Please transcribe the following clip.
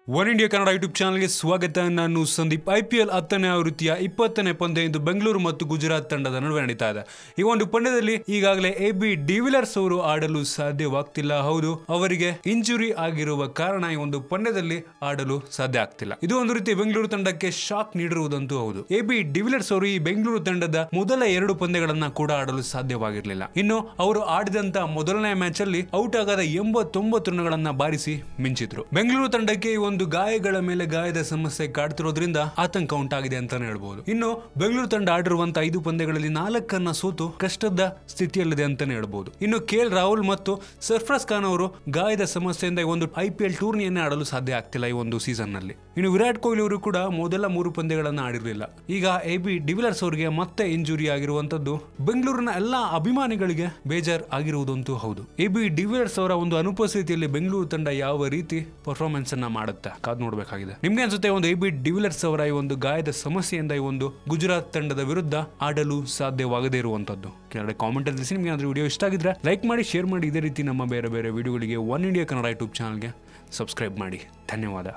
One India Kannada YouTube ಚಾನಲ್ಗೆ ಸ್ವಾಗತ. ನಾನು ಸಂದೀಪ್. IPL 10ನೇ ಆವೃತ್ತಿಯ 20ನೇ ಪಂದ್ಯ ಇಂದು ಬೆಂಗಳೂರು ಮತ್ತು ಗುಜರಾತ್ ತಂಡದ ನಡುವೆ ನಡೀತಾ ಇದೆ. ಈ ಒಂದು ಪಂದ್ಯದಲ್ಲಿ ಈಗಾಗಲೇ AB ಡಿವಿಲಿಯರ್ಸ್ ಅವರು ಆಡಲು ಸಾಧ್ಯವಾಗ್ತಿಲ್ಲ. ಹೌದು, ಅವರಿಗೆ ಇಂಜುರಿ ಆಗಿರುವ ಕಾರಣ ಈ ಒಂದು ಪಂದ್ಯದಲ್ಲಿ ಆಡಲು ಸಾಧ್ಯ ಆಗ್ತಿಲ್ಲ. ಇದು ಒಂದು ರೀತಿ ಬೆಂಗಳೂರು ತಂಡಕ್ಕೆ ಶಾಕ್ ನೀಡಿರುವುದಂತೂ ಹೌದು. AB ಡಿವಿಲಿಯರ್ಸ್ ಅವರು ಈ ಬೆಂಗಳೂರು ತಂಡದ ಮೊದಲ 2 ಪಂದ್ಯಗಳನ್ನ ಕೂಡ ಆಡಲು ಸಾಧ್ಯವಾಗಿರಲಿಲ್ಲ. ಇನ್ನು ಅವರು ಆಡಿದಂತ ಮೊದಲನೇ ಮ್ಯಾಚ್ ಅಲ್ಲಿ ಔಟ್ ಆಗದ 89 ರನ್ಗಳನ್ನ ಬಾರಿಸಿ ಮಿಂಚಿದ್ರು. ಬೆಂಗಳೂರು ತಂಡಕ್ಕೆ ಒಂದು ಗಾಯಗಳ ಮೇಲೆ ಗಾಯದ ಸಮಸ್ಯೆ ಕಾಡ್ತಿರೋದ್ರಿಂದ ಆತಂಕ ಉಂಟಾಗಿದೆ ಅಂತಾನೆ ಹೇಳ್ಬಹುದು. ಇನ್ನು ಬೆಂಗಳೂರು ತಂಡ ಆಡಿರುವಂತಹ 5 ಪಂದ್ಯಗಳಲ್ಲಿ 4 ಸೋತು ಕಷ್ಟದ ಸ್ಥಿತಿಯಲ್ಲಿದೆ ಅಂತಾನೆ ಹೇಳ್ಬಹುದು. ಇನ್ನು KL ರಾಹುಲ್ ಮತ್ತು ಸರ್ಫರಾಜ್ ಖಾನ್ ಅವರು ಗಾಯದ ಸಮಸ್ಯೆಯಿಂದ ಒಂದು IPL ಟೂರ್ನಿಯನ್ನೇ ಆಡಲು ಸಾಧ್ಯ ಆಗ್ತಿಲ್ಲ ಈ ಒಂದು ಸೀಸನ್ ನಲ್ಲಿ. ಇನ್ನು ವಿರಾಟ್ ಕೊಹ್ಲಿ ಅವರು ಕೂಡ ಮೊದಲ 3 ಪಂದ್ಯಗಳನ್ನ ಆಡಿರಲಿಲ್ಲ. ಈಗ AB ಡಿವಿಲಿಯರ್ಸ್ ಅವರಿಗೆ ಮತ್ತೆ ಇಂಜುರಿ ಆಗಿರುವಂತದ್ದು ಬೆಂಗಳೂರಿನ ಎಲ್ಲಾ ಅಭಿಮಾನಿಗಳಿಗೆ ಬೇಜಾರ್ ಆಗಿರುವುದಂತೂ ಹೌದು. AB ಡಿವಿಲಿಯರ್ಸ್ ಅವರ ಒಂದು ಅನುಪಸ್ಥಿತಿಯಲ್ಲಿ ಬೆಂಗಳೂರು ತಂಡ ಯಾವ ರೀತಿ ಪರ್ಫಾರ್ಮೆನ್ಸ್ ಅನ್ನ ಮಾಡುತ್ತೆ ಕಾದ್ ನೋಡಬೇಕಾಗಿದೆ. ನಿಮ್ಗೆ ಅನ್ಸುತ್ತೆ ಒಂದು AB ಡಿವಿಲಿಯರ್ಸ್ ಅವರ ಈ ಒಂದು ಗಾಯದ ಸಮಸ್ಯೆಯಿಂದ ಈ ಒಂದು ಗುಜರಾತ್ ತಂಡದ ವಿರುದ್ಧ ಆಡಲು ಸಾಧ್ಯವಾಗದೇ ಇರುವಂತದ್ದು? ಕೆಳಗಡೆ ಕಾಮೆಂಟ್ ಅಲ್ಲಿ ತಿಳಿಸಿ. ನಿಮ್ಗೆ ಏನಾದರೂ ವಿಡಿಯೋ ಇಷ್ಟ ಆಗಿದ್ರೆ ಲೈಕ್ ಮಾಡಿ, ಶೇರ್ ಮಾಡಿ. ಇದೇ ರೀತಿ ನಮ್ಮ ಬೇರೆ ಬೇರೆ ವಿಡಿಯೋಗಳಿಗೆ ಒನ್ ಇಂಡಿಯಾ ಕನ್ನಡ ಯೂಟ್ಯೂಬ್ ಚಾನಲ್ಗೆ ಸಬ್ಸ್ಕ್ರೈಬ್ ಮಾಡಿ. ಧನ್ಯವಾದ.